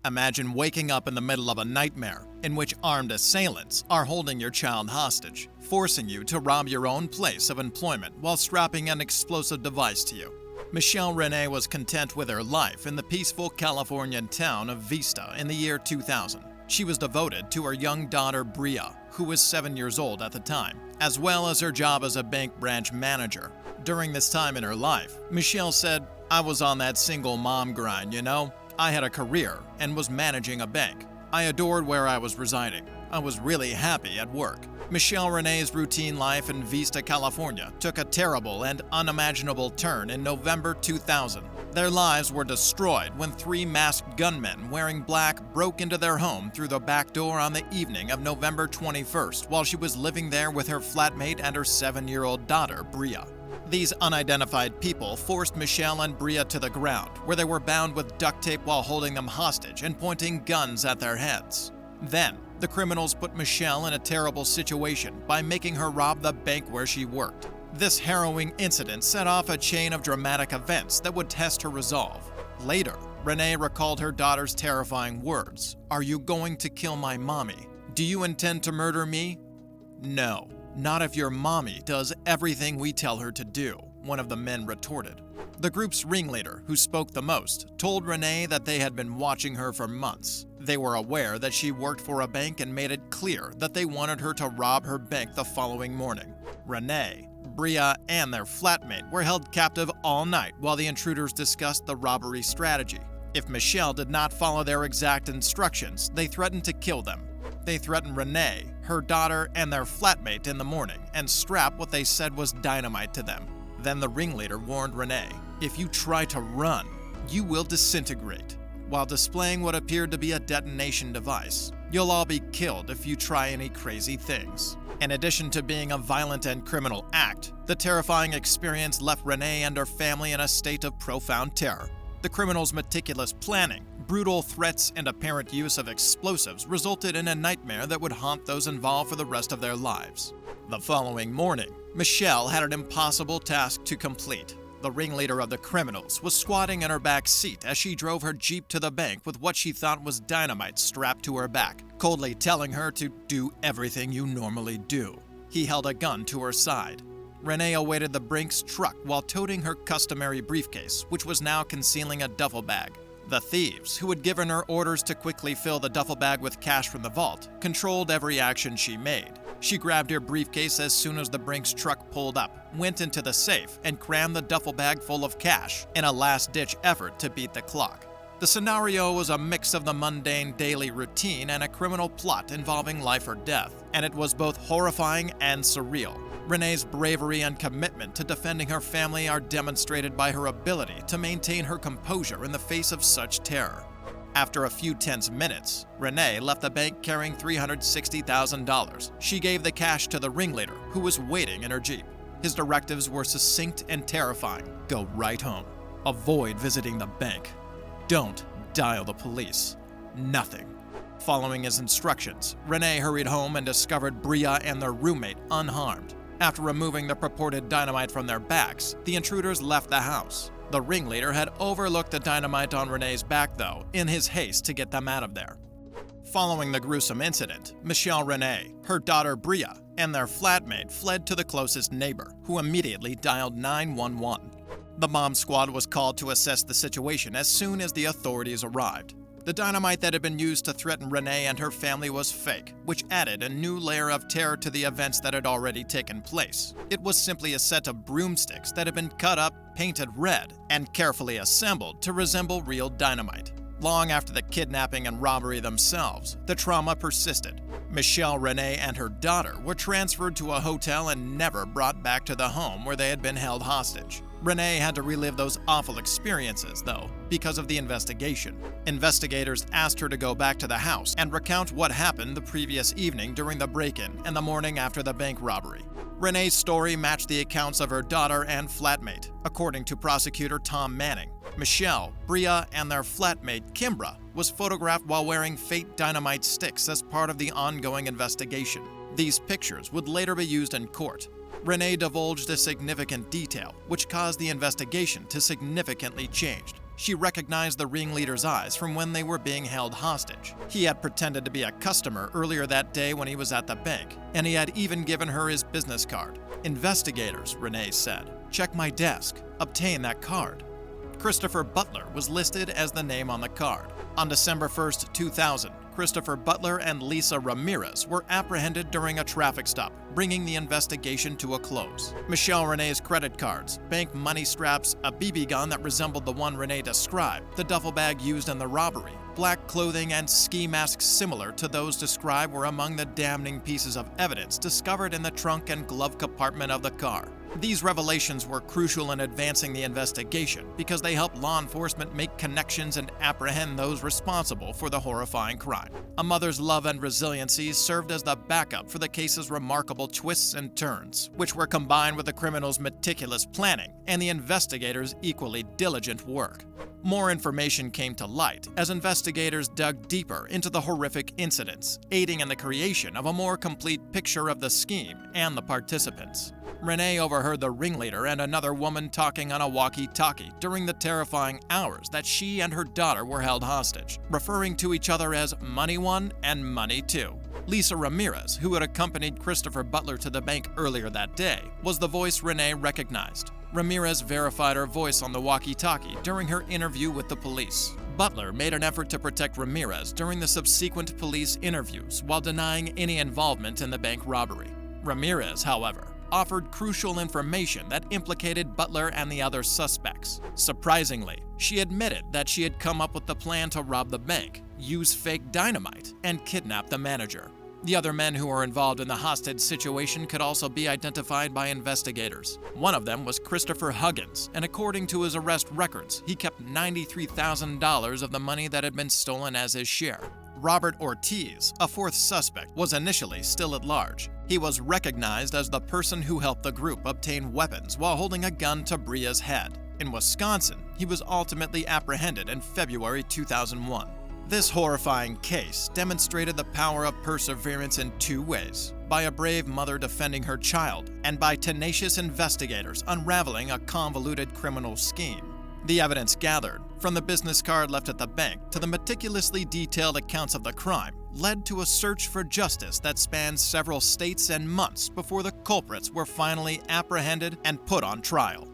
Imagine waking up in the middle of a nightmare in which armed assailants are holding your child hostage, forcing you to rob your own place of employment while strapping an explosive device to you. Michelle Renee was content with her life in the peaceful Californian town of Vista in the year 2000. She was devoted to her young daughter Bria, who was 7 years old at the time, as well as her job as a bank branch manager. During this time in her life, Michelle said, "I was on that single mom grind, you know? I had a career and was managing a bank. I adored where I was residing. I was really happy at work." Michelle Renee's routine life in Vista, California took a terrible and unimaginable turn in November 2000. Their lives were destroyed when 3 masked gunmen wearing black broke into their home through the back door on the evening of November 21st while she was living there with her flatmate and her 7-year-old daughter, Bria. These unidentified people forced Michelle and Bria to the ground, where they were bound with duct tape while holding them hostage and pointing guns at their heads. Then, the criminals put Michelle in a terrible situation by making her rob the bank where she worked. This harrowing incident set off a chain of dramatic events that would test her resolve. Later, Renee recalled her daughter's terrifying words, "Are you going to kill my mommy? Do you intend to murder me?" "No. Not if your mommy does everything we tell her to do," one of the men retorted. The group's ringleader, who spoke the most, told Renee that they had been watching her for months. They were aware that she worked for a bank and made it clear that they wanted her to rob her bank the following morning. Renee, Bria, and their flatmate were held captive all night while the intruders discussed the robbery strategy. If Michelle did not follow their exact instructions, they threatened to kill them. They threatened Renee, her daughter, and their flatmate in the morning and strapped what they said was dynamite to them. Then the ringleader warned Renee, "If you try to run, you will disintegrate," while displaying what appeared to be a detonation device. "You'll all be killed if you try any crazy things." In addition to being a violent and criminal act, the terrifying experience left Renee and her family in a state of profound terror. The criminals' meticulous planning, brutal threats, and apparent use of explosives resulted in a nightmare that would haunt those involved for the rest of their lives. The following morning, Michelle had an impossible task to complete. The ringleader of the criminals was squatting in her back seat as she drove her Jeep to the bank with what she thought was dynamite strapped to her back, coldly telling her to do everything you normally do. He held a gun to her side. Renee awaited the Brinks truck while toting her customary briefcase, which was now concealing a duffel bag. The thieves, who had given her orders to quickly fill the duffel bag with cash from the vault, controlled every action she made. She grabbed her briefcase as soon as the Brinks truck pulled up, went into the safe, and crammed the duffel bag full of cash in a last-ditch effort to beat the clock. The scenario was a mix of the mundane daily routine and a criminal plot involving life or death, and it was both horrifying and surreal. Renee's bravery and commitment to defending her family are demonstrated by her ability to maintain her composure in the face of such terror. After a few tense minutes, Renee left the bank carrying $360,000. She gave the cash to the ringleader, who was waiting in her Jeep. His directives were succinct and terrifying. Go right home. Avoid visiting the bank. Don't dial the police. Nothing. Following his instructions, Renee hurried home and discovered Bria and their roommate unharmed. After removing the purported dynamite from their backs, the intruders left the house. The ringleader had overlooked the dynamite on Renee's back, though, in his haste to get them out of there. Following the gruesome incident, Michelle Renee, her daughter Bria, and their flatmate fled to the closest neighbor, who immediately dialed 911. The bomb squad was called to assess the situation as soon as the authorities arrived. The dynamite that had been used to threaten Renee and her family was fake, which added a new layer of terror to the events that had already taken place. It was simply a set of broomsticks that had been cut up, painted red, and carefully assembled to resemble real dynamite. Long after the kidnapping and robbery themselves, the trauma persisted. Michelle Renee and her daughter were transferred to a hotel and never brought back to the home where they had been held hostage. Renee had to relive those awful experiences, though, because of the investigation. Investigators asked her to go back to the house and recount what happened the previous evening during the break-in and the morning after the bank robbery. Renee's story matched the accounts of her daughter and flatmate. According to prosecutor Tom Manning, Michelle, Bria, and their flatmate Kimbra was photographed while wearing fake dynamite sticks as part of the ongoing investigation. These pictures would later be used in court. Renee divulged a significant detail, which caused the investigation to significantly change. She recognized the ringleader's eyes from when they were being held hostage. He had pretended to be a customer earlier that day when he was at the bank, and he had even given her his business card. "Investigators," Renee said, "check my desk. Obtain that card." Christopher Butler was listed as the name on the card. On December 1st, 2000, Christopher Butler and Lisa Ramirez were apprehended during a traffic stop, bringing the investigation to a close. Michelle Renee's credit cards, bank money straps, a BB gun that resembled the one Renee described, the duffel bag used in the robbery, black clothing, and ski masks similar to those described were among the damning pieces of evidence discovered in the trunk and glove compartment of the car. These revelations were crucial in advancing the investigation because they helped law enforcement make connections and apprehend those responsible for the horrifying crime. A mother's love and resiliency served as the backup for the case's remarkable twists and turns, which were combined with the criminal's meticulous planning and the investigators' equally diligent work. More information came to light as investigators dug deeper into the horrific incidents, aiding in the creation of a more complete picture of the scheme and the participants. Renee overheard the ringleader and another woman talking on a walkie-talkie during the terrifying hours that she and her daughter were held hostage, referring to each other as Money One and Money Two. Lisa Ramirez, who had accompanied Christopher Butler to the bank earlier that day, was the voice Renee recognized. Ramirez verified her voice on the walkie-talkie during her interview with the police. Butler made an effort to protect Ramirez during the subsequent police interviews while denying any involvement in the bank robbery. Ramirez, however, offered crucial information that implicated Butler and the other suspects. Surprisingly, she admitted that she had come up with the plan to rob the bank, use fake dynamite, and kidnap the manager. The other men who were involved in the hostage situation could also be identified by investigators. One of them was Christopher Huggins, and according to his arrest records, he kept $93,000 of the money that had been stolen as his share. Robert Ortiz, a fourth suspect, was initially still at large. He was recognized as the person who helped the group obtain weapons while holding a gun to Bria's head. In Wisconsin, he was ultimately apprehended in February 2001. This horrifying case demonstrated the power of perseverance in two ways: by a brave mother defending her child, and by tenacious investigators unraveling a convoluted criminal scheme. The evidence gathered, from the business card left at the bank to the meticulously detailed accounts of the crime, led to a search for justice that spanned several states and months before the culprits were finally apprehended and put on trial.